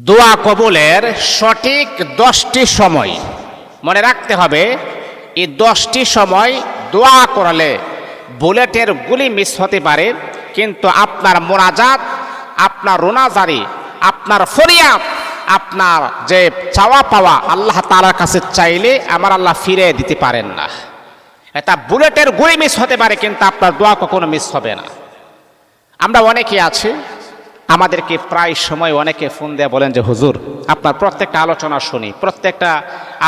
দোয়া কবুলের সঠিক 10টি সময় মনে রাখতে হবে। এই 10টি সময় দোয়া করলে বুলেটের গুলি মিস হতে পারে, কিন্তু আপনার মোনাজাত, আপনার রোনাজারি, আপনার ফরিয়াদ, আপনার যে চাওয়া পাওয়া আল্লাহ তাআলার কাছে চাইলে আমার আল্লাহ ফিরে দিতে পারেন না। এটা বুলেটের গুলি মিস হতে পারে, কিন্তু আপনার দোয়া কখনো মিস হবে না। আমরা অনেকে আছি, আমাদেরকে প্রায় সময় অনেকে ফোন দিয়ে বলেন যে হুজুর, আপনার প্রত্যেকটা আলোচনা শুনি, প্রত্যেকটা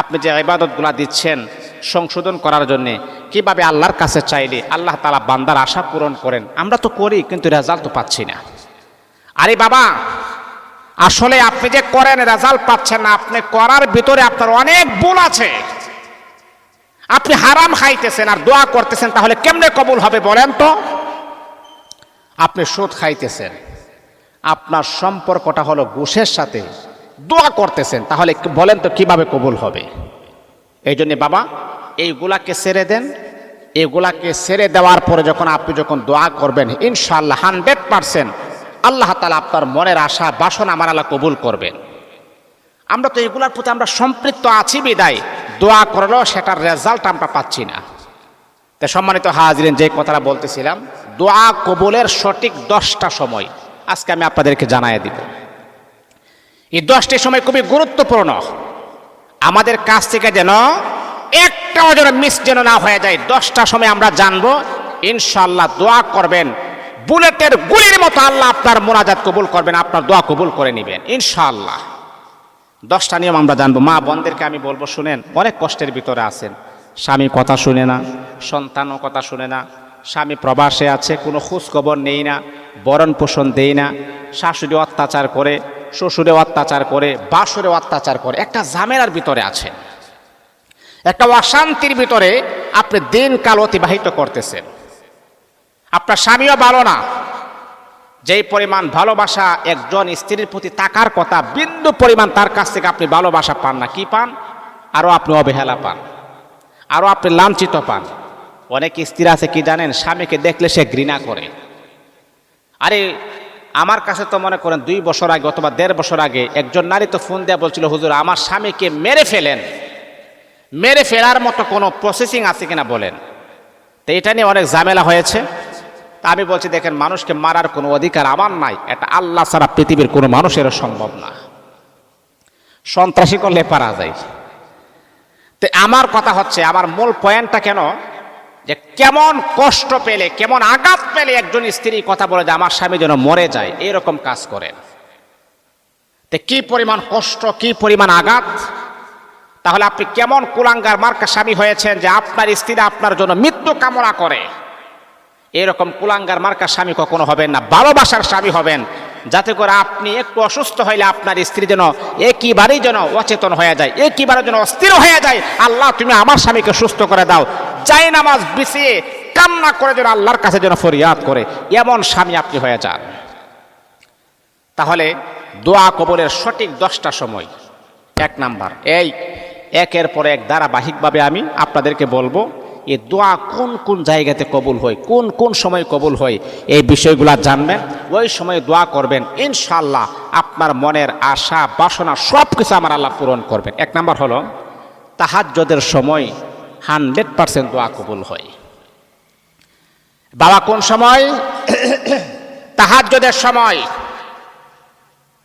আপনি যে ইবাদতগুলা দিচ্ছেন সংশোধন করার জন্যে, কিভাবে আল্লাহর কাছে চাইলে আল্লাহ তাআলা বান্দার আশা পূরণ করেন। আমরা তো করি, কিন্তু রেজাল্ট তো পাচ্ছি না। আরে বাবা, আসলে আপনি যে করেন রেজাল্ট পাচ্ছেন না, আপনি করার ভিতরে আপনার অনেক ভুল আছে। আপনি হারাম খাইতেছেন আর দোয়া করতেছেন, তাহলে কেমনে কবুল হবে বলেন তো? আপনি সুদ খাইতেছেন, আপনার সম্পর্কটা হলো ঘুষের সাথে, দোয়া করতেছেন, তাহলে বলেন তো কিভাবে কবুল হবে? এই জন্য বাবা, এইগুলাকে ছেড়ে দেন। এগুলাকে ছেড়ে দেওয়ার পরে আপনি যখন দোয়া করবেন, ইনশাআল্লাহ 100% আল্লাহ তাআলা আপনার মনের আশা বাসনা আমার আল্লাহ কবুল করবেন। আমরা তো এগুলার প্রতি আমরা সম্পৃক্ত আছি বিদায় দোয়া করলেও সেটার রেজাল্ট আমরা পাচ্ছি না। তো সম্মানিত হাজিরিন, যে কথাটা বলতেছিলাম, দোয়া কবুলের সঠিক 10টা সময় আজকে আমি আপনাদেরকে জানাই দিব। এই 10টি সময় খুবই গুরুত্বপূর্ণ। আমাদের কাছ থেকে যেন একটাও যেন মিস যেন না হয়ে যায়। 10টা সময় আমরা জানবো, ইনশাআল্লাহ দোয়া করবেন, বুলেটের গুলির মতো আল্লাহ আপনার মোনাজাত কবুল করবেন, আপনার দোয়া কবুল করে নেবেন ইনশাআল্লাহ। 10টা নিয়ম আমরা জানবো। মা বোনদেরকে আমি বলবো, শুনেন, অনেক কষ্টের ভিতরে আছেন, স্বামী কথা শুনে না, সন্তানও কথা শুনে না, স্বামী প্রবাসে আছে, কোনো খোঁজ খবর নেই না, বরণ পোষণ দেই না, শাশুড়ি অত্যাচার করে, শ্বশুরে অত্যাচার করে, বাসরে অত্যাচার করে, একটা ঝামেলার ভিতরে আছেন, একটা অশান্তির ভিতরে আপনি দিনকাল অতিবাহিত করতেছেন। আপনার স্বামীও ভালো না, যেই পরিমাণ ভালোবাসা একজন স্ত্রীর প্রতি থাকার কথা, বিন্দু পরিমাণ তার কাছ থেকে আপনি ভালোবাসা পান না। কি পান? আরও আপনি অবহেলা পান, আরও আপনি লাঞ্ছিত পান। অনেক স্ত্রী আছে কি জানেন, স্বামীকে দেখলে সে ঘৃণা করে। আরে আমার কাছে তো মনে করেন 2 বছর আগে অথবা 1.5 বছর আগে একজন নারী তো ফোন দেওয়া বলছিল, হুজুর আমার স্বামীকে মেরে ফেলেন। মেরে ফেলার মতো কোনো প্রসেসিং আছে কিনা বলেন। তো এটা নিয়ে অনেক ঝামেলা হয়েছে। তা আমি বলছি, দেখেন, মানুষকে মারার কোনো অধিকার আমার নাই, এটা আল্লাহ ছাড়া পৃথিবীর কোনো মানুষেরও সম্ভব না। সন্ত্রাসী করলে পারা যায়। তো আমার কথা হচ্ছে, আমার মূল পয়েন্টটা কেন, যে কেমন কষ্ট পেলে, কেমন আঘাত পেলে একজন স্ত্রী কথা বলে যে আমার স্বামী যেন মরে যায়, এরকম কাজ করেন। তো কি পরিমাণ কষ্ট, কি পরিমাণ আঘাত, তাহলে আপনি কেমন কুলাঙ্গার মার্কা স্বামী হয়েছেন যে আপনার স্ত্রী আপনার জন্য মৃত্যু কামনা করে। এরকম কুলাঙ্গার মার্কা স্বামী কখনো হবেন না, ভালোবাসার স্বামী হবেন, যাতে করে আপনি একটু অসুস্থ হইলে আপনার স্ত্রী যেন একেবারেই যেন অচেতন হয়ে যায়, একেবারে যেন অস্থির হয়ে যায়, আল্লাহ তুমি আমার স্বামীকে সুস্থ করে দাও, যাই নামাজ বিছিয়ে কান্না করে যেন আল্লাহর কাছে যেন ফরিয়াদ করে, এমন স্বামী আপনি হয়ে যান। তাহলে দোয়া কবুলের সঠিক 10টা সময়, 1 নাম্বার, এই একের পর এক ধারাবাহিকভাবে আমি আপনাদেরকে বলবো এই দোয়া কোন কোন জায়গাতে কবুল হয়, কোন কোন সময় কবুল হয়, এই বিষয়গুলো জানবেন, ওই সময় দোয়া করবেন, ইনশাআল্লাহ আপনার মনের আশা বাসনা সব কিছু আমার আল্লাহ পূরণ করবেন। 1 নাম্বার হলো তাহাজ্জুদের সময় 100% দোয়া কবুল হয়। বাবা কোন সময়? তাহাজ্জুদের সময়।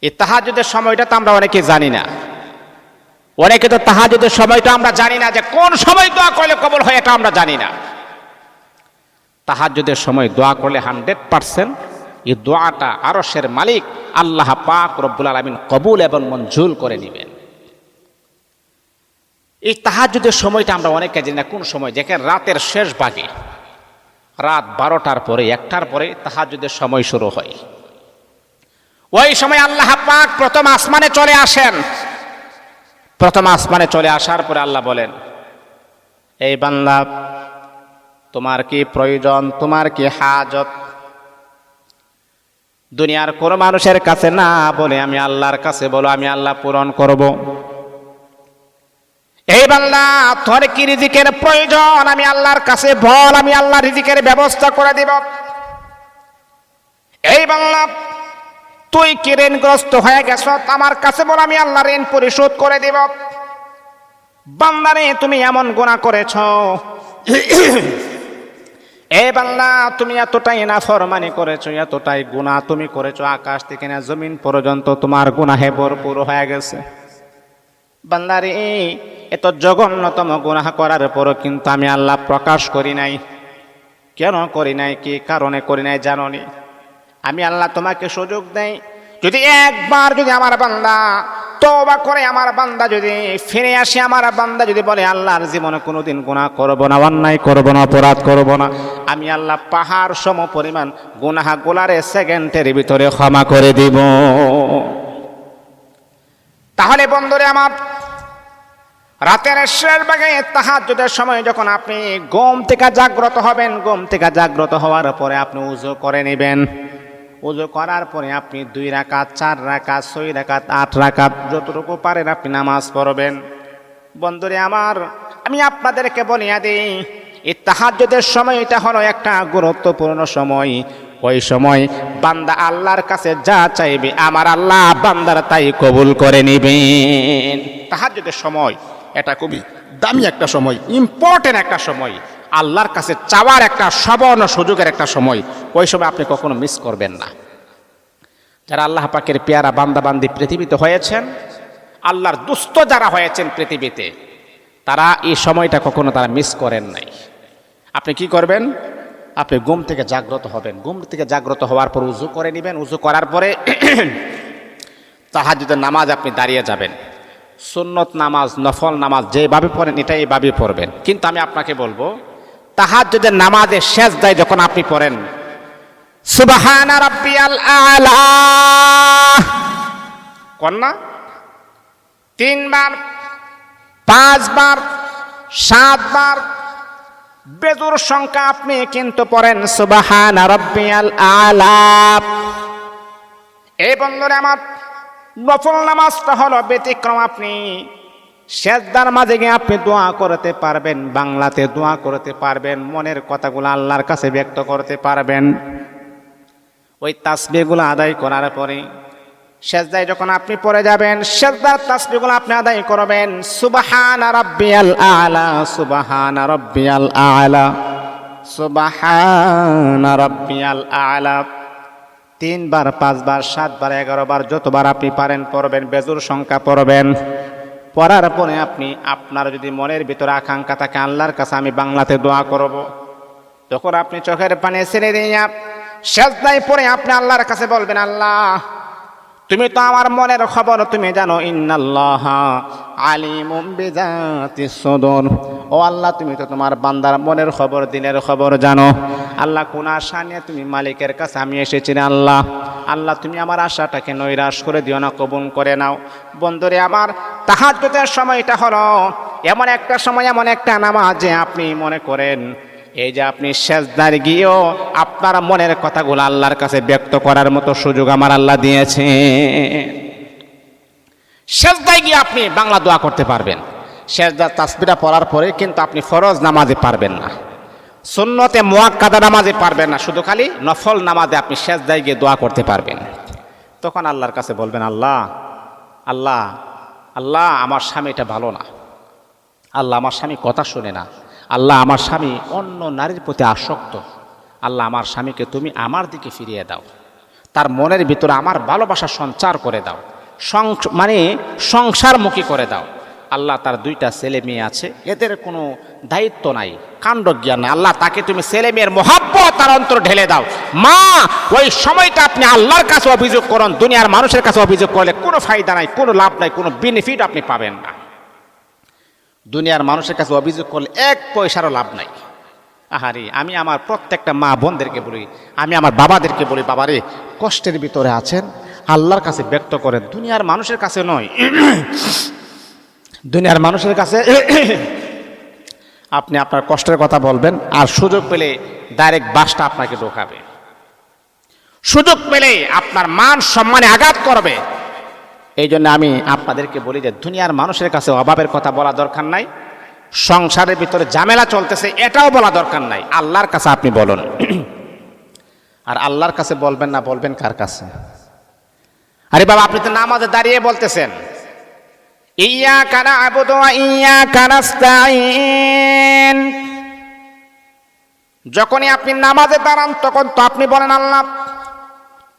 এই তাহাজ্জুদের সময়টা তো আমরা অনেকে জানি না। অনেকে তো তাহাজ্জুদের সময়টা আমরা জানি না, যে কোন সময় দোয়া করলে কবুল হয় এটা আমরা জানি না। তাহাজ্জুদের সময় দোয়া করলে 100% এই দোয়াটা আরশের মালিক আল্লাহ পাক রব্বুল আলামিন কবুল এবং মঞ্জুর করে নেবেন। এই তাহাজ্জুদের সময়টা আমরা অনেকে জানি না কোন সময়, দেখেন রাতের শেষ ভাগে, রাত 12টার পরে 1টার পরে তাহাজ্জুদের সময় শুরু হয়। ওই সময় আল্লাহ পাক প্রথম আসমানে চলে আসেন। প্রথম আসমানে চলে আসার পরে আল্লাহ বলেন, এই বান্দা তোমার কি প্রয়োজন, তোমার কি হাজত? দুনিয়ার কোন মানুষের কাছে না বলে আমি আল্লাহর কাছে বলো, আমি আল্লাহ পূরণ করব। এই বান্দা তোর কি রিজিকের প্রয়োজন, আমি আল্লাহর কাছে বল, আমি আল্লাহ রিজিকের ব্যবস্থা করে দিব। এই বান্দা তুই কি ঋণগ্রস্ত হয়ে গেছ, আমার কাছে বল, আমি আল্লাহ ঋণ পরিশোধ করে দেব। বান্দারে তুমি এমন গুনাহ করেছ, এ বান্দা তুমি এতটাই নাফরমানি করেছো, এতটাই গুনাহ তুমি করেছো, আকাশ থেকে না জমিন পর্যন্ত তোমার গুনাহে ভরপুর হয়ে গেছে। বান্দারে এত জঘন্যতম গুনাহ করার পরও কিন্তু আমি আল্লাহ প্রকাশ করি নাই। কেন করি নাই, কি কারণে করি নাই জানো নি? আমি আল্লাহ তোমাকে সুযোগ দেই, যদি একবার যদি আমার বান্দা তওবা করে, আমার বান্দা যদি ফিরে আসে, আমার বান্দা যদি বলে আল্লাহর জীবনে কোনোদিন গুনাহ করব না, অন্যায় করব না, অপরাধ করব না, আমি আল্লাহ পাহাড় সম পরিমাণ গুনাহগুলারে সেকেন্ডের ভিতরে ক্ষমা করে দিব। তাহলে বন্ধুরে আমার, রাতের শেষ ভাগে তাহাজ্জুদের সময় যখন আপনি ঘুম থেকে জাগ্রত হবেন, ঘুম থেকে জাগ্রত হওয়ার পরে আপনি উযু করে নেবেন। উযু করার পরে আপনি 2 রাকাত, 4 রাকাত, 6 রাকাত, 8 রাকাত যতটুকু পারেন আপনি নামাজ পড়বেন। বন্ধুরে আমার, আমি আপনাদেরকে বলিয়া দিই, এই তাহাজ্জুদের সময় এটা হলো একটা গুরুত্বপূর্ণ সময়। ওই সময় বান্দা আল্লাহর কাছে যা চাইবে আমার আল্লাহ বান্দার তাই কবুল করে নেবেন। তাহাজ্জুদের সময় এটা খুবই দামি একটা সময়, ইম্পর্টেন্ট একটা সময়, আল্লাহর কাছে চাওয়ার একটা সুবর্ণ সুযোগের একটা সময়। ওই সময় আপনি কখনো মিস করবেন না। যারা আল্লাহ পাকের পেয়ারা বান্দা বান্দি পৃথিবীতে হয়েছেন, আল্লাহর দুস্থ যারা হয়েছেন পৃথিবীতে, তারা এই সময়টা কখনো তারা মিস করেন নাই। আপনি কি করবেন? আপনি ঘুম থেকে জাগ্রত হবেন। ঘুম থেকে জাগ্রত হওয়ার পর উযু করে নেবেন। উযু করার পরে তাহাজ্জুদের নামাজ আপনি দাঁড়িয়ে যাবেন। সুন্নত নামাজ, নফল নামাজ যেভাবে পড়েন এটা এইভাবে পড়বেন। কিন্তু আমি আপনাকে বলবো, তাহাজ্জুদের নামাজের সেজদায় যখন আপনি পড়েন সুবহানা রাব্বিয়াল আলা, কন্যা 3 বার, 5 বার, 7 বার, বেজোর সংখ্যা আপনি কিন্তু পড়েন সুবহানা রাব্বিয়াল আলা। এই বন্ধুরা আমার, নফল নামাজটা হলো ব্যতিক্রম। আপনি সেজদার মাঝে গিয়ে আপনি দোয়া করতে পারবেন, বাংলাতে দোয়া করতে পারবেন, মনের কথাগুলো আল্লাহর কাছে ব্যক্ত করতে পারবেন। ওই তাসবিহগুলো আদায় করার পরে সেজদায় যখন আপনি পড়ে যাবেন, সেজদার তাসবিহগুলো আপনি আদায় করবেন সুবহানা রাব্বিয়াল আলা, সুবহানা রাব্বিয়াল আলা, সুবহানা রাব্বিয়াল আলা 3 বার, 5 বার, 7 বার, 11 বার যতবার আপনি পারেন পড়বেন, বেজোর সংখ্যা পড়বেন। পড়ার পরে আপনি আপনার যদি মনের ভিতরে আকাঙ্ক্ষা থাকে আল্লাহর কাছে আমি বাংলাতে দোয়া করব, তখন আপনি চোখের পানি ছেড়ে দিয়ে সেজদায় পড়ে আপনি আল্লাহর কাছে বলবেন, আল্লাহ তুমি তো আমার মনের খবর তুমি জানো, ইন্নাল্লাহা আলিমুম বিযাতিস সুদূর। ও আল্লাহ, তুমি তো তোমার বান্দার মনের খবর, দিলের খবর জানো। আল্লাহ, কোন আশা নিয়ে তুমি মালিকের কাছে আমি এসেছি আল্লাহ, আল্লাহ তুমি আমার আশাটাকে নৈরাশ করে দিও না, কবুল করে নাও। বন্ধুরে আমার, তাহাজ্জুদের সময়টা হলো এমন একটা সময়, এমন একটা নামাজ যে আপনি মনে করেন এই যে আপনি সেজদায় গিয়েও আপনার মনের কথাগুলো আল্লাহর কাছে ব্যক্ত করার মতো সুযোগ আমার আল্লাহ দিয়েছে। সেজদায় গিয়ে আপনি বাংলা দোয়া করতে পারবেন। সেজদার তাসবিহটা পড়ার পরে কিন্তু আপনি ফরজ নামাজে পারবেন না, সুন্নতে মুআক্কাদা নামাজে পারবেন না, শুধু খালি নফল নামাজে আপনি সেজদায় গিয়ে দোয়া করতে পারবেন। তখন আল্লাহর কাছে বলবেন, আল্লাহ আল্লাহ আল্লাহ আমার স্বামীটা ভালো না, আল্লাহ আমার স্বামী কথা শোনে না, আল্লাহ আমার স্বামী অন্য নারীর প্রতি আসক্ত, আল্লাহ আমার স্বামীকে তুমি আমার দিকে ফিরিয়ে দাও, তার মনের ভিতরে আমার ভালোবাসা সঞ্চার করে দাও, মানে সংসারমুখী করে দাও। আল্লাহ তার 2টা ছেলে মেয়ে আছে, এদের কোনো দায়িত্ব নাই, কাণ্ডজ্ঞান নাই, আল্লাহ তাকে তুমি ছেলে মেয়ের মহাব্বত তার অন্তর ঢেলে দাও। মা, ওই সময়টা আপনি আল্লাহর কাছে অভিযোগ করুন, দুনিয়ার মানুষের কাছে অভিযোগ করলে কোনো ফায়দা নাই, কোনো লাভ নাই, কোনো বেনিফিট আপনি পাবেন না। দুনিয়ার মানুষের কাছে অভিযোগ করলে 1 পয়সারও লাভ নাই। আহারে, আমি আমার প্রত্যেকটা মা বোনদেরকে বলি, আমি আমার বাবাদেরকে বলি, বাবারে কষ্টের ভিতরে আছেন আল্লাহর কাছে ব্যক্ত করেন, দুনিয়ার মানুষের কাছে নয়। দুনিয়ার মানুষের কাছে আপনি আপনার কষ্টের কথা বলবেন, আর সুযোগ পেলে ডাইরেক্ট বাসটা আপনাকে ঢোকাবে, সুযোগ পেলে আপনার মান সম্মানে আঘাত করবে। এই জন্য আমি আপনাদেরকে বলি যে দুনিয়ার মানুষের কাছে অভাবের কথা বলা দরকার নাই, সংসারের ভিতরে ঝামেলা চলতেছে এটাও বলা দরকার নাই, আল্লাহর কাছে আপনি বলুন। আর আল্লাহর কাছে বলবেন না, বলবেন কার কাছে? আরে বাবা, আপনি তো নামাজে দাঁড়িয়ে বলতেছেন ইয়্যাকা না'বুদু ওয়া ইয়্যাকা নাস্তাঈন। যখনই আপনি নামাজে দাঁড়ান তখন তো আপনি বলেন আল্লাহ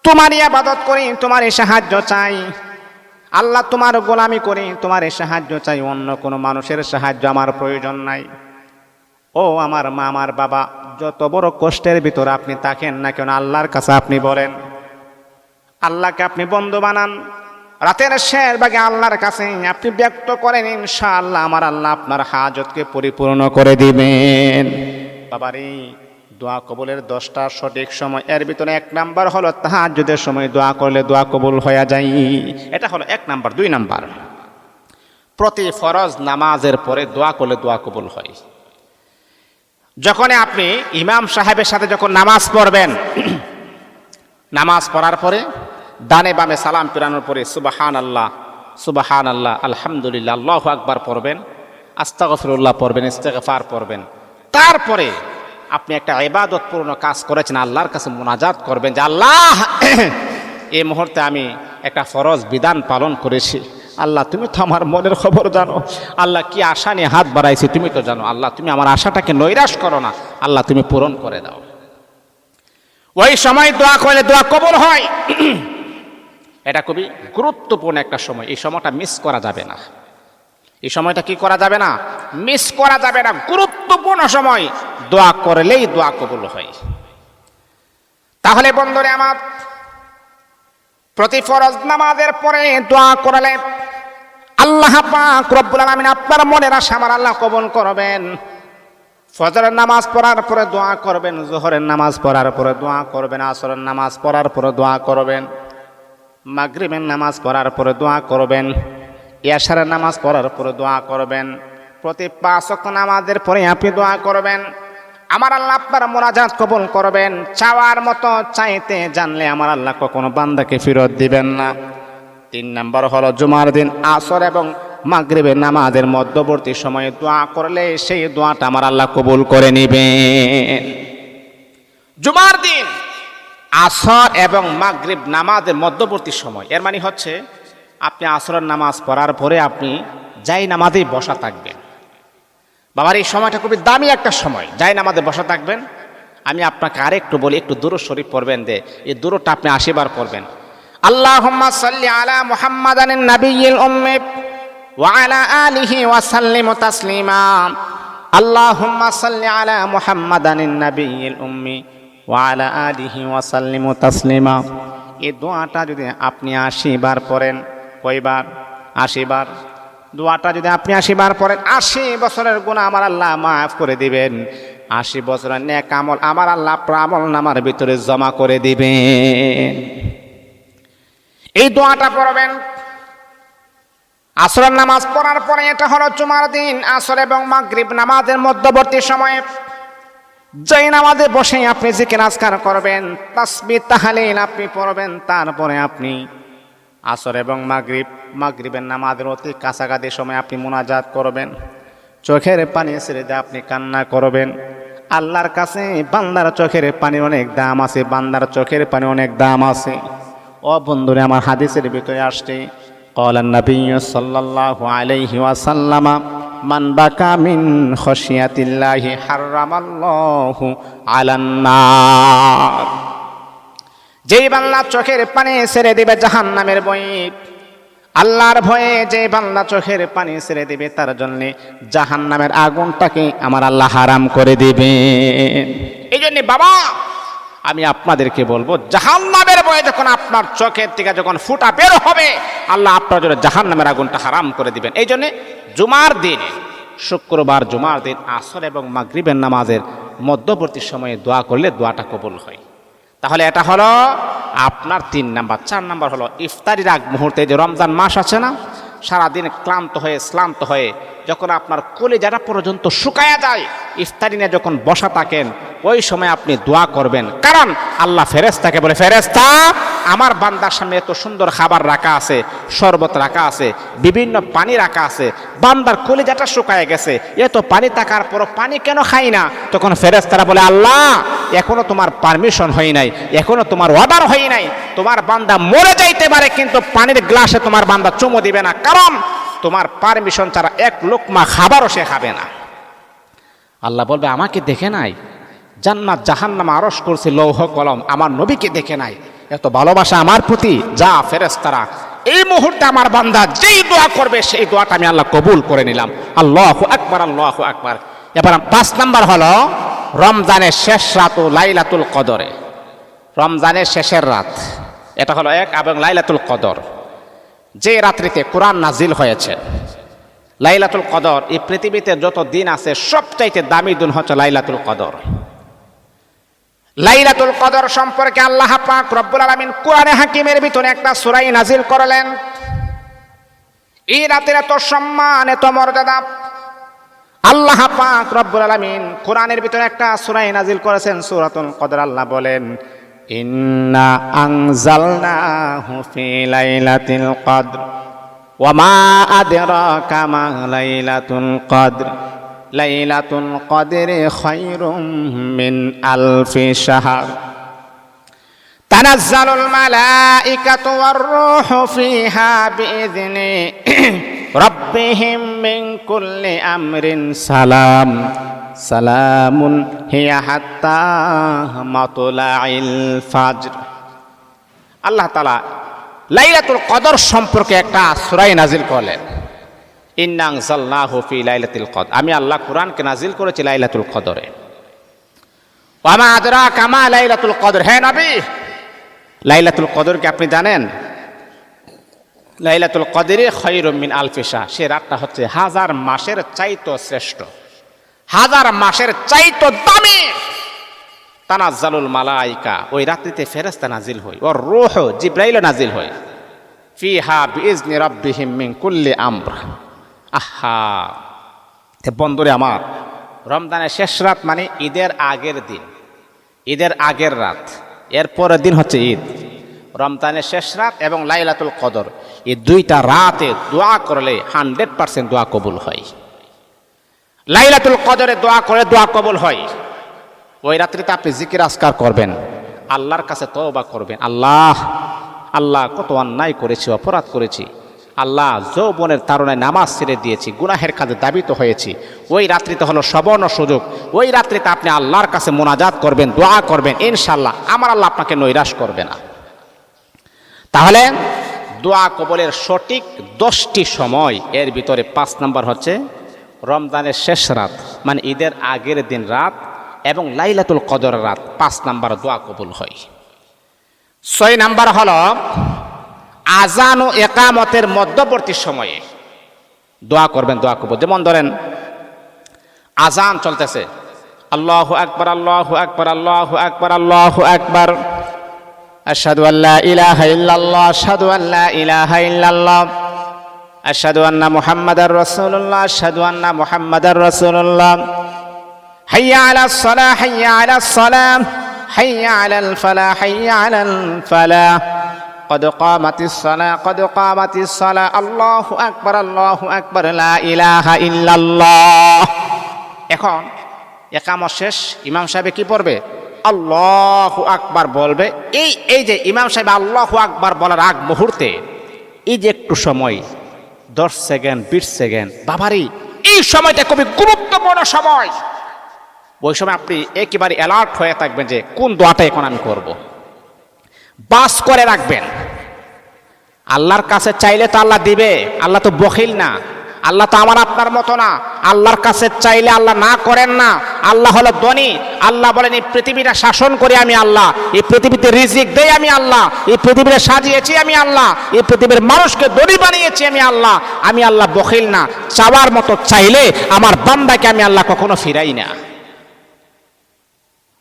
তোমারই ইবাদত করি, তোমারই সাহায্য চাই, আল্লাহ তোমার গোলামি করি, তোমারই সাহায্য চাই, অন্য কোনো মানুষের সাহায্য আমার প্রয়োজন নাই। ও আমার মা, আমার বাবা, যত বড় কষ্টের ভিতরে আপনি থাকেন না কেন, আল্লাহর কাছে আপনি বলেন, আল্লাহকে আপনি বন্ধু বানান। রাতের শেষ ভাগে আল্লাহর কাছে আপনি ব্যক্ত করেন, ইনশাআল্লাহ আমার আল্লাহ আপনার হাজতকে পরিপূর্ণ করে দিবেন। বাবারে, দোয়া কবুলের 10টা সঠিক সময়, এর ভিতরে 1 নাম্বার হলো তাহাজ্জুদের সময় দোয়া করলে দোয়া কবুল হয়ে যায়। এটা হলো 1 নাম্বার। 2 নাম্বার, প্রতি ফরজ নামাজের পরে দোয়া করলে দোয়া কবুল হয়। যখন আপনি ইমাম সাহেবের সাথে যখন নামাজ পড়বেন, নামাজ পড়ার পরে ডানে বামে সালাম ফিরানোর পরে সুবহানাল্লাহ সুবহানাল্লাহ আলহামদুলিল্লাহ আল্লাহু আকবার পড়বেন, আস্তাগফিরুল্লাহ পড়বেন, ইস্তেগফার পড়বেন। তারপরে আপনি একটা ইবাদতপূর্ণ কাজ করেছেন, আল্লাহর কাছে মুনাজাত করবেন যে আল্লাহ এই মুহূর্তে আমি একটা ফরজ বিধান পালন করেছি, আল্লাহ তুমি তো আমার মনের খবর জানো, আল্লাহ কি আশা নিয়ে হাত বাড়াইছি তুমি তো জানো, আল্লাহ তুমি আমার আশাটাকে নৈরাশ করো না, আল্লাহ তুমি পূরণ করে দাও। ওই সময় দোয়া করলে দোয়া কবুল হয়। এটা খুবই গুরুত্বপূর্ণ একটা সময়, এই সময়টা মিস করা যাবে না। এই সময়টা কি করা যাবে না? মিস করা যাবে না। গুরুত্বপূর্ণ সময়, দোয়া করলেই দোয়া কবুল হয়। তাহলে বন্ধুরে আমার, প্রতি ফরজ নামাজের পরে দোয়া করলে আল্লাহ পাক রব্বুল আলামিন আপনার মনের আশা আমার আল্লাহ কবুল করবেন। ফজরের নামাজ পড়ার পরে দোয়া করবেন, যোহরের নামাজ পড়ার পরে দোয়া করবেন, আসরের নামাজ পড়ার পরে দোয়া করবেন, মাগরিবের নামাজ পড়ার পরে দোয়া করবেন, এশারের নামাজ পড়ার পরে দোয়া করবেন। প্রতি 5 ওয়াক্ত নামাজের পরে আপনি দোয়া করবেন, আমার আল্লাহ আপনার মুনাজাত কবুল করবেন। চাওয়ার মতো চাইতে জানলে আমার আল্লাহ কখনো বান্দাকে ফেরত দিবেন না। 3 নাম্বার হলো জুমার দিন আসর এবং মাগরিবের নামাজের মধ্যবর্তী সময়ে দোয়া করলে সেই দোয়াটা আমার আল্লাহ কবুল করে নেবেন। জুমার দিন আসর এবং মাগরিব নামাজের মধ্যবর্তী সময়, এর মানে হচ্ছে আপনি আসরের নামাজ পড়ার পরে আপনি যাই নামাজেই বসা থাকবেন। বাবার এই সময়টা খুবই দামি একটা সময়, যাই নামাজে বসা থাকবেন। আমি আপনাকে আরেকটু বলি, একটু দুরূদ শরীফ পড়বেন, দে এই দুরূদটা আপনি 80 বার পড়বেন। আল্লাহুম্মা সাল্লি আলা মুহাম্মাদানিন নাবিয়্যিল উম্মি ওয়া আলা আলিহি ওয়া সাল্লিম তাসলিমা। আল্লাহুম্মা সাল্লি আলা মুহাম্মাদানিন নাবিয়্যিল উম্মি ওয়া আলা আলিহি ওয়া সাল্লিম তাসলিমা। এই দোয়াটা যদি আপনি 80 বার পড়েন, কয়বার? 80 বার। দোয়াটা যদি আপনি 80 বার পড়েন, 80 বছরের গুনাহ আমার আল্লাহ মাফ করে দিবেন। 80 বছরের নেক আমল আমার আল্লাহ আমল নামার ভিতরে জমা করে দিবেন। এই দোয়াটা পড়বেন আসরের নামাজ পড়ার পরে। এটা হলো জুমার দিন আসর এবং মাগরিব নামাজের মধ্যবর্তী সময়ে যেই নামাজে বসে আপনি জিকির আজকার করবেন, তাসবিহ তাহলিল আপনি পড়বেন। তারপরে আপনি আসর এবং মাগরিবের নামাজের অতি কাছাকাছি সময় আপনি মুনাজাত করবেন, চোখের পানি ছেড়ে দিয়ে আপনি কান্না করবেন। আল্লাহর কাছে বান্দার চোখের পানির অনেক দাম আছে, বান্দার চোখের পানি অনেক দাম আছে। ও বন্ধুরে আমার, হাদিসের ভিতরে আসছে ক্বালান নাবিয়্যু সাল্লাল্লাহু আলাইহি ওয়াসাল্লাম মান বাকা মিন খাশিয়াতিল্লাহি হারামাল্লাহু আলান নার। যেই বান্দা চোখের পানি ছেড়ে দিবে জাহান্নামের ভয়ে, আল্লাহর ভয়ে যে বান্দা চোখের পানি ছেড়ে দিবে তার জন্য জাহান্নামের আগুনটাকে আমার আল্লাহ হারাম করে দিবেন। এই জন্য বাবা আমি আপনাদেরকে বলবো, জাহান্নামের ভয়ে যখন আপনার চোখের থেকে যখন ফুটা বের হবে, আল্লাহ আপনার জন্য জাহান্নামের আগুনটা হারাম করে দিবেন। এই জন্য জুমার দিন, শুক্রবার জুমার দিন আসর এবং মাগরিবের নামাজের মধ্যবর্তী সময়ে দোয়া করলে দোয়াটা কবুল হয়। তাহলে এটা হলো আপনার 3 নাম্বার। 4 নাম্বার হলো ইফতারির আগ মুহূর্তে, যে রমজান মাস আছে না, সারাদিন ক্লান্ত হয়ে যখন আপনার কলিজাটা পর্যন্ত শুকায়া যায়, ইফতারি নিয়ে যখন বসা থাকেন, ওই সময় আপনি দোয়া করবেন। কারণ আল্লাহ ফেরেশতাকে বলে, ফেরেশতা আমার বান্দার সামনে এত সুন্দর খাবার রাখা আছে, শরবত রাখা আছে, বিভিন্ন পানি রাখা আছে, বান্দার কলিজাটা শুকায় গেছে, এত পানি থাকার পরও পানি কেন খাই না? তখন ফেরেশতারা বলে, আল্লাহ এখনো তোমার পারমিশন হয় নাই, এখনো তোমার অর্ডার হয় নাই। তোমার বান্দা মরে যাইতে পারে, কিন্তু পানির গ্লাসে তোমার বান্দা চুমু দিবে না, কারণ তোমার পারমিশন ছাড়া এক লোকমা খাবারও সে খাবে না। আল্লাহ বলবে আমাকে দেখে নাই? জান্নাত জাহান্নাম আরশ করছে লৌহ কলম, আমার নবীকে দেখে নাই? এত ভালোবাসা আমার প্রতি। যা ফেরেশতারা, এই মুহূর্তে আমার বান্দা যেই দোয়া করবে সেই দোয়াটা আমি আল্লাহ কবুল করে নিলাম। আল্লাহু আকবার, আল্লাহু আকবার। এবার 5 নাম্বার হলো রমজানের শেষ রাত ও লাইলাতুল কদরে। রমজানের শেষের রাত, এটা হলো 1, এবং লাইলাতুল কদর, যে রাত্রিতে কোরআন নাজিল হয়েছে। লাইলাতুল কদর, এই পৃথিবীতে যত দিন আছে সবচাইতে দামি দিন হচ্ছে লাইলাতুল কদর। লাইলাতুল কদর সম্পর্কে আল্লাহ পাক রব্বুল আলামিন কোরআনে হাকিমের ভিতরে একটা সূরা নাজিল করলেন। এই রাতের এত সম্মান, এত মর্যাদা, আল্লাহ পাক রব্বুল আলামিন কোরআনের ভিতরে একটা সূরা নাজিল করেছেন, সূরাতুল কদর। আল্লাহ বলেন, ইন্না আনজালনাহু ফি লাইলাতিল কদর ওয়া মা আদরাকা মা লাইলাতুল কদর লাইলাতুল কদরি খায়রুম মিন আলফি শাহর তানাজ্জালুল মালাইকাতু ওয়ার রূহু ফিহা বিইذনি রাব্বিহিম মিন কুল্লি আমরিন সালাম সালামুন হিয়া হাত্তা মাতলাইল ফাজর। আল্লাহ তাআলা লাইলাতুল কদর সম্পর্কে একটা সূরা নাজিল করলেন। ইন্না আনজালনাহু ফি লাইলাতুল কদর, আমি আল্লাহ কোরআনকে নাজিল করেছি লাইলাতুল কদরে। ওয়া মা আদরাকা মা লাইলাতুল কদর, হে নবী লাইলাতুল কদর কি আপনি জানেন? লাইলাতুল কদরি খায়রুম মিন আলফি শাহর, সে রাতটা হচ্ছে 1000 মাসের চাইতো শ্রেষ্ঠ, 1000 মাসের চাইতো দামি। তানাজ্জালুল মালাইকা, ওই রাত্রিতে ফেরেশতা নাজিল হয়, ওর রূহ জিবরাইল নাজিল হয়, ফিহা বিইذনি রাব্বিহিম মিন কুল্লি আমর। আহা, বন্ধুরে আমার, রমজানের শেষ রাত মানে ঈদের আগের দিন, ঈদের আগের রাত, এর পরের দিন হচ্ছে ঈদ। রমজানের শেষ রাত এবং লাইলাতুল কদর, এই দুইটা রাতে দোয়া করলে 100% দোয়া কবুল হয়। লাইলাতুল কদরে দোয়া করে দোয়া কবুল হয়। ওই রাত্রিতে আপনি জিকির আজকার করবেন, আল্লাহর কাছে তওবা করবেন। আল্লাহ, আল্লাহ কত অন্যায় করেছি, অপরাধ করেছি, আল্লাহ যৌবনের তারুণায় নামাজ ছেড়ে দিয়েছি, গুনাহের কাজে দাবিত হয়েছি। ওই রাত্রিতে হলো সুবর্ণ সুযোগ, ওই রাত্রিতে আপনি আল্লাহর কাছে মোনাজাত করবেন, দোয়া করবেন, ইনশাআল্লাহ আমার আল্লাহ আপনাকে নৈরাশ করবে না। তাহলে দোয়া কবুলের সঠিক 10টি সময়, এর ভিতরে 5 নাম্বার হচ্ছে রমজানের শেষ রাত মানে ঈদের আগের দিন রাত এবং লাইলাতুল কদরের রাত, 5 নাম্বার দোয়া কবুল হয়। 6 নাম্বার হলো আজান ও ইকামতের মধ্যবর্তী সময়ে দোয়া করবেন, দোয়া কবুল। যেমন ধরেন আজান চলতেছে, আল্লাহু আকবার, আল্লাহু আকবার, আল্লাহু আকবার, আল্লাহু আকবার, আশহাদু আল্লা ইলাহা ইল্লাল্লাহ, আশহাদু আল্লা ইলাহা ইল্লাল্লাহ, আশহাদু আন্না মুহাম্মাদার রাসূলুল্লাহ, আশহাদু আন্না মুহাম্মাদার রাসূলুল্লাহ, হাইয়া আলাস সালাহ, হাইয়া আলাস সালাম, হাইয়া আলাল ফালাহ, হাইয়া আলাল ফালাহ, কদ কামাতিস সালাহ, কদ কামাতিস সালাহ, আল্লাহু আকবার, আল্লাহু আকবার, লা ইলাহা ইল্লাল্লাহ। এখন ইকামত শেষ, ইমাম সাহেব কি পড়বে? আল্লাহু আকবার বলবে। এই যে ইমাম সাহেব আল্লাহু আকবার বলার আগ মুহূর্তে এই যে একটু সময়, 10 সেকেন্ড 20 সেকেন্ড, বাবারি এই সময়টা খুবই গুরুত্বপূর্ণ সময়। ওই সময় আপনি একেবারে অ্যালার্ট হয়ে থাকবেন যে কোন দোয়াটা এখন আমি করব, বাস করে রাখবেন। আল্লাহর কাছে চাইলে তো আল্লাহ দিবে, আল্লাহ তো বখিল না, আল্লাহ তো আমার আপনার মতো না। আল্লাহর কাছে চাইলে আল্লাহ না করেন না। আল্লাহ হলো ধনী। আল্লাহ বলেন এই পৃথিবীটা শাসন করি আমি আল্লাহ, এই পৃথিবীতে রিজিক দেই আমি আল্লাহ, এই পৃথিবীটা সাজিয়েছি আমি আল্লাহ, এই পৃথিবীর মানুষকে ধনী বানিয়েছি আমি আল্লাহ। আমি আল্লাহ বখিল না, চাওয়ার মতো চাইলে আমার বান্দাকে আমি আল্লাহ কখনো ফিরাই না।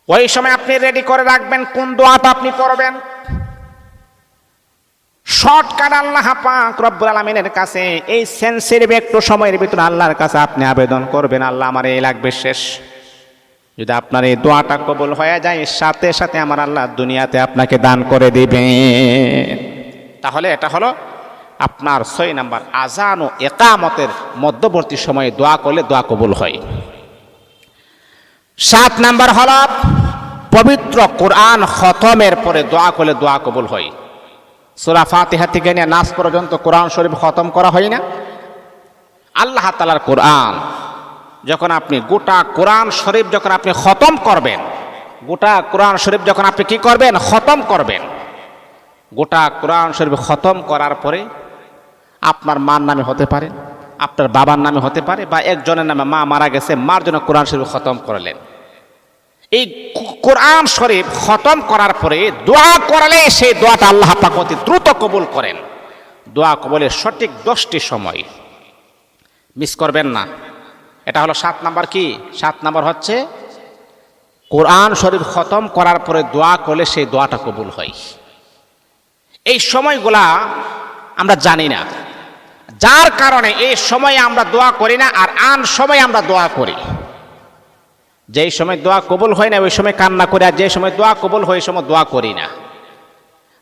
ওই সময় আপনি রেডি করে রাখবেন কোন দোয়াটা আপনি করবেন। শর্টকাট আল্লাহ পাক রব্বুল আলামিনের কাছে এই সেন্সিটিভ একটু সময়ের ভিতরে আল্লাহর কাছে আপনি আবেদন করবেন, আল্লাহ আমার এই লাগবে শেষ। যদি আপনার এই দোয়াটা কবুল হয়ে যায়, সাথে সাথে আমার আল্লাহ দুনিয়াতে আপনাকে দান করে দিবেন। তাহলে এটা হলো আপনার 6 নাম্বার, আজান ও ইকামতের মধ্যবর্তী সময়ে দোয়া করলে দোয়া কবুল হয়। 7 নাম্বার হলো পবিত্র কোরআন খতমের পরে দোয়া করলে দোয়া কবুল হয়। সূরা ফাতিহা থেকে নিয়ে নাস পর্যন্ত কোরআন শরীফ খতম করা হয় না? আল্লাহ তাআলার কোরআন যখন আপনি গোটা কোরআন শরীফ যখন আপনি খতম করবেন, গোটা কোরআন শরীফ যখন আপনি কি করবেন? খতম করবেন। গোটা কোরআন শরীফ খতম করার পরে আপনার মার নামে হতে পারে, আপনার বাবার নামে হতে পারে, বা একজনের নামে, মা মারা গেছে, মার জন্য কোরআন শরীফ খতম করলেন। এই কোরআন শরীফ খতম করার পরে দোয়া করলে সেই দোয়াটা আল্লাহ পাক অতি দ্রুত কবুল করেন। দোয়া কবুলের সঠিক 10টি সময় মিস করবেন না। এটা হলো 7 নাম্বার। কি 7 নাম্বার? হচ্ছে কোরআন শরীফ খতম করার পরে দোয়া করলে সেই দোয়াটা কবুল হয়। এই সময়গুলা আমরা জানি না, যার কারণে এই সময়ে আমরা দোয়া করি না, আর আন সময় আমরা দোয়া করি। যেই সময় দোয়া কবুল হয় না ওই সময় কান্না করি, আর যে সময় দোয়া কবুল হয় ওই সময় দোয়া করি না।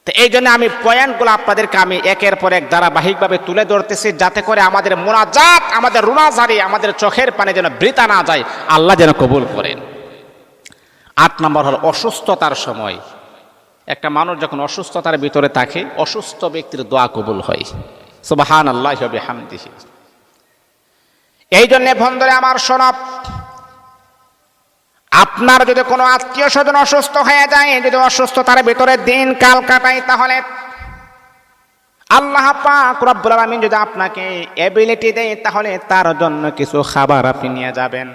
তো এই জন্য আমি পয়েন্টগুলো আপনাদেরকে আমি একের পর এক ধারাবাহিকভাবে তুলে ধরতেছি, যাতে করে আমাদের মোনাজাত, আমাদের রুনাজারি, আমাদের চোখের পানি যেন বৃথা না যায়, আল্লাহ যেন কবুল করেন। 8 নম্বর হলো অসুস্থতার সময়। একটা মানুষ যখন অসুস্থতার ভিতরে থাকে, অসুস্থ ব্যক্তির দোয়া কবুল হয়। সুবহানাল্লাহি ওয়া বিহামদিহি। এই জন্য বন্ধুরা আমার শোনাব, আপনার যদি কোনো আত্মীয় স্বজন অসুস্থ হয়ে যায়, যদি অসুস্থতার ভিতরে দিন কাল কাটায়, তাহলে আল্লাহ পাক রব্বুল আলামিন যদি আপনাকে এবিলিটি দেয়, তাহলে তার জন্য কিছু খাবার আপনি নিয়ে যাবেন।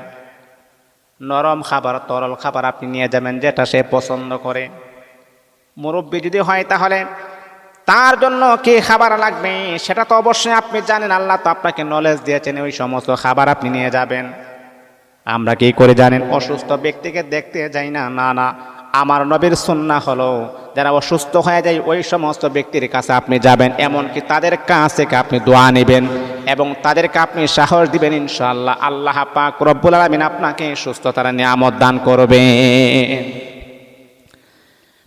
নরম খাবার, তরল খাবার আপনি নিয়ে যাবেন, যেটা সে পছন্দ করে। মুরব্বী যদি হয় তাহলে তার জন্য কি খাবার লাগবে সেটা তো অবশ্যই আপনি জানেন। আল্লাহ তো আপনাকে নলেজ দিয়েছেন, ওই সমস্ত খাবার আপনি নিয়ে যাবেন। আমরা কি করে জানেন? অসুস্থ ব্যক্তিকে দেখতে যাই না, না না, আমার নবীর সুন্নাহ হলো যারা অসুস্থ হয়ে যায় ওই সমস্ত ব্যক্তির কাছে আপনি যাবেন, এমনকি তাদের কাছ থেকে আপনি দোয়া নেবেন এবং তাদেরকে আপনি সাহস দিবেন, ইনশাআল্লাহ আল্লাহ পাক রব্বুল আলামিন আপনাকে সুস্থতার নিয়ামত দান করবেন।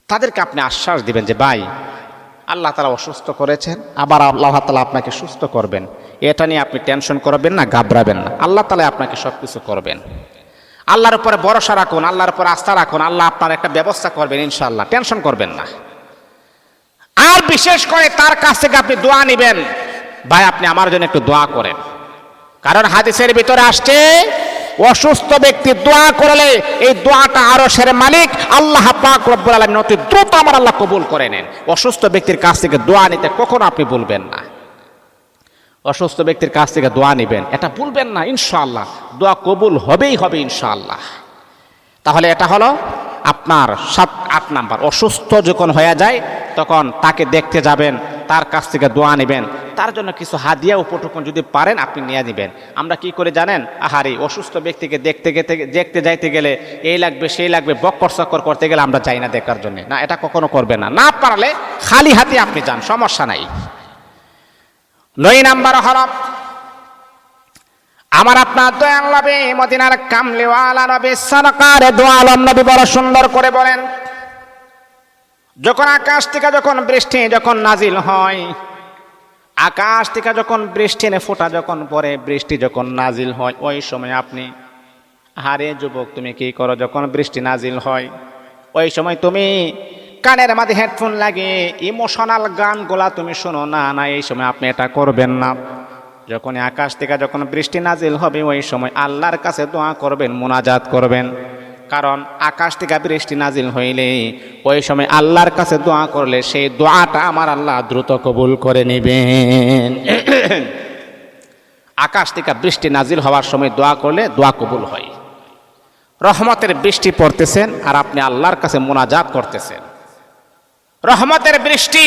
তাদেরকে আপনি আশ্বাস দিবেন যে ভাই, আল্লাহ তাআলা অসুস্থ করেছেন, আবার আল্লাহ তাআলা আপনাকে সুস্থ করবেন। এটা নিয়ে আপনি টেনশন করবেন না, ঘাবড়াবেন না। আল্লাহ তাআলা আপনাকে সব কিছু করবেন। আল্লাহর উপরে ভরসা রাখুন, আল্লাহর উপরে আস্থা রাখুন, আল্লাহ আপনার একটা ব্যবস্থা করবেন ইনশাআল্লাহ। টেনশন করবেন না। আর বিশেষ করে তার কাছ থেকে আপনি দোয়া নেবেন, ভাই আপনি আমার জন্য একটু দোয়া করেন। কারণ হাদিসের ভিতরে আসছে, অসুস্থ ব্যক্তি দোয়া করলে এই দোয়াটা আরশের মালিক আল্লাহ পাক রব্বুল আলামিন অতি দ্রুত আমার আল্লাহ কবুল করে নেন। অসুস্থ ব্যক্তির কাছ থেকে দোয়া নিতে কখনো আপনি ভুলবেন না। অসুস্থ ব্যক্তির কাছ থেকে দোয়া নেবেন, এটা ভুলবেন না, ইনশাআল্লাহ দোয়া কবুল হবেই হবে ইনশাআল্লাহ। তাহলে এটা হলো আপনার 7-8 নাম্বার। অসুস্থ যখন হয়ে যায় তখন তাকে দেখতে যাবেন, তার কাছ থেকে দোয়া নেবেন, তার জন্য কিছু হাদিয়া উপটুকুন যদি পারেন আপনি নিয়ে নেবেন। আমরা কি করে জানেন? আহারে, অসুস্থ ব্যক্তিকে দেখতে যাইতে গেলে এই লাগবে সেই লাগবে, বক্কর চক্কর করতে গেলে আমরা যাই না দেখার জন্য, না, এটা কখনো করবেন না। না পারলে খালি হাতে আপনি যান, সমস্যা নাই। 9 নাম্বার হলো আমার আপনার দয়াল নবী, মদিনার কামলিওয়ালা নবী সরকারে দো আলম নবী বড় সুন্দর করে বলেন, যখন আকাশ থেকে যখন বৃষ্টি যখন নাজিল হয়, আকাশ থেকে যখন বৃষ্টির ফোঁটা যখন পড়ে, বৃষ্টি যখন নাজিল হয়, ওই সময় আপনি, আরে যুবক তুমি কি করো? যখন বৃষ্টি নাজিল হয় ওই সময় তুমি কানের মাঝে হেডফোন লাগিয়ে ইমোশনাল গানগুলা তুমি শোনো না, না, এই সময় আপনি এটা করবেন না। যখন আকাশ থেকে যখন বৃষ্টি নাজিল হবে ওই সময় আল্লাহর কাছে দোয়া করবেন, মুনাজাত করবেন। কারণ আকাশ থেকে বৃষ্টি নাজিল হইলে ওই সময় আল্লাহর কাছে দোয়া করলে সেই দোয়াটা আমার আল্লাহ দ্রুত কবুল করে নেবেন। আকাশ থেকে বৃষ্টি নাজিল হওয়ার সময় দোয়া করলে দোয়া কবুল হয়। রহমতের বৃষ্টি পড়তেছেন আর আপনি আল্লাহর কাছে মুনাজাত করতেছেন, রহমতের বৃষ্টি,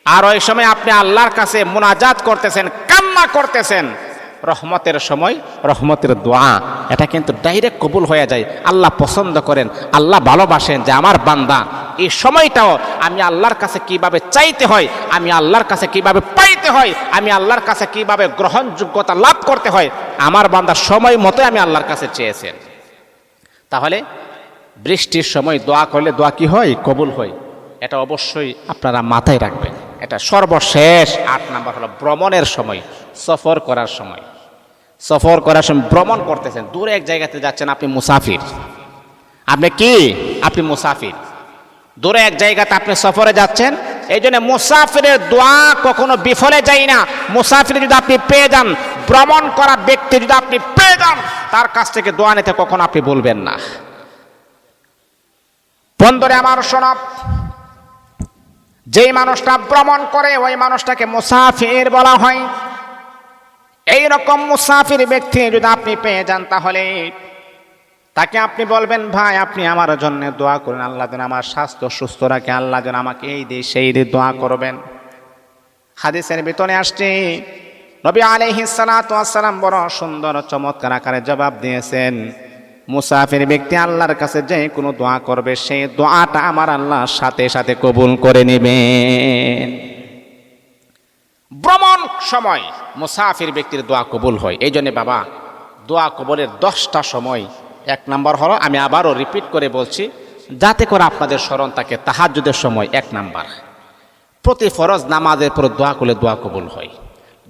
আর ওই সময় আপনি আল্লাহর কাছে মুনাজাত করতেছেন, কান্না করতেছেন। রহমতের সময় রহমতের দোয়া এটা কিন্তু ডাইরেক্ট কবুল হয়ে যায়। আল্লাহ পছন্দ করেন, আল্লাহ ভালোবাসেন যে আমার বান্দা এই সময়টাও আমি আল্লাহর কাছে কিভাবে চাইতে হয়, আমি আল্লাহর কাছে কিভাবে পাইতে হয়, আমি আল্লাহর কাছে কিভাবে গ্রহণযোগ্যতা লাভ করতে হয়, আমার বান্দা সময় মতো আমি আল্লাহর কাছে চেয়েছেন। তাহলে বৃষ্টির সময় দোয়া করলে দোয়া কি হয়? কবুল হয়। এটা অবশ্যই আপনারা মাথায় রাখবেন। এটা সর্বশেষ 8 নাম্বার হলো ভ্রমণের সময়, সফর করার সময়। সফর করার সময় ভ্রমণ করতেছেন, দূরে এক জায়গাতে যাচ্ছেন, আপনি মুসাফির, আপনি কি? আপনি মুসাফির, দূরে এক জায়গাতে আপনি সফরে যাচ্ছেন। এই জন্য মুসাফিরের দোয়া কখনো বিফলে যায় না। মুসাফির যদি আপনি পেয়ে যান, ভ্রমণ করা ব্যক্তি যদি আপনি পেয়ে যান, তার কাছ থেকে দোয়া নিতে কখনো আপনি বলবেন না। বন্ধুরে আমার শোনাব, যেই মানুষটা ভ্রমণ করে ওই মানুষটাকে মুসাফির বলা হয়। এই রকম মুসাফির ব্যক্তি যদি আপনি পেয়ে যান, তাহলে তাকে আপনি বলবেন, ভাই আপনি আমার জন্য দোয়া করেন, আল্লাহ যেন আমার স্বাস্থ্য সুস্থ রাখে, আল্লাহ যেন আমাকে এই দিয়ে সেই দিয়ে দোয়া করবেন। হাদিসের ভিতরে আসছে, নবী আলাইহিস সালাতু ওয়াস সালাম বড় সুন্দর চমৎকার আকারে জবাব দিয়েছেন, মুসাফির ব্যক্তি আল্লাহর কাছে যে কোনো দোয়া করবে, সেই দোয়াটা আমার আল্লাহ সাথে সাথে কবুল করে নেবেন। ভ্রমণ সময় মুসাফির ব্যক্তির দোয়া কবুল হয়। এই জন্য বাবা, দোয়া কবুলের 10টা সময়। 1 নাম্বার হলো, আমি আবারও রিপিট করে বলছি যাতে করে আপনাদের স্মরণ থাকে, তাহাজ্জুদের সময় 1 নাম্বার। প্রতি ফরজ নামাজের পর দোয়া করলে দোয়া কবুল হয়।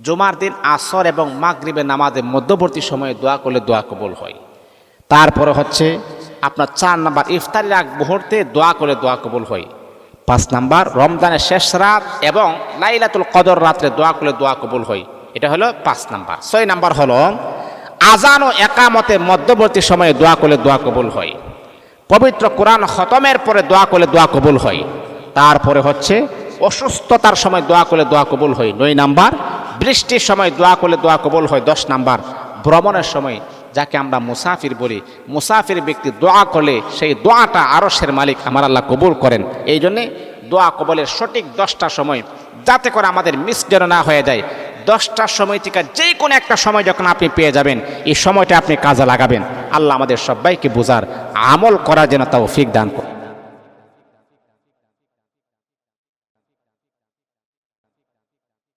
জুমার দিন আসর এবং মাগরিবের নামাজের মধ্যবর্তী সময়ে দোয়া করলে দোয়া কবুল হয়। তারপরে হচ্ছে আপনার 4 নাম্বার, ইফতারের আগ মুহূর্তে দোয়া করলে দোয়া কবুল হয়। 5 নাম্বার, রমজানের শেষ রাত এবং লাইলাতুল কদর রাত্রে দোয়া করলে দোয়া কবুল হয়। এটা হলো 5 নাম্বার। 6 নাম্বার হলো আজান ও একামতের মধ্যবর্তী সময়ে দোয়া করলে দোয়া কবুল হয়। পবিত্র কোরআন খতমের পরে দোয়া করলে দোয়া কবুল হয়। তারপরে হচ্ছে অসুস্থতার সময় দোয়া করলে দোয়া কবুল হয়। 9 নাম্বার, বৃষ্টির সময় দোয়া করলে দোয়া কবুল হয়। 10 নাম্বার, ভ্রমণের সময়, যাকে আমরা মুসাফির বলি, মুসাফির ব্যক্তি দোয়া করলে সেই দোয়াটা আরশের মালিক আমার আল্লাহ কবুল করেন। এই জন্যে দোয়া কবুলের সঠিক 10টা সময়, যাতে করে আমাদের মিস যেন না হয়ে যায়। 10টার সময় থেকে যে কোনো একটা সময় যখন আপনি পেয়ে যাবেন, এই সময়টা আপনি কাজে লাগাবেন। আল্লাহ আমাদের সবাইকে বুঝার, আমল করার যেন তৌফিক দান করুন।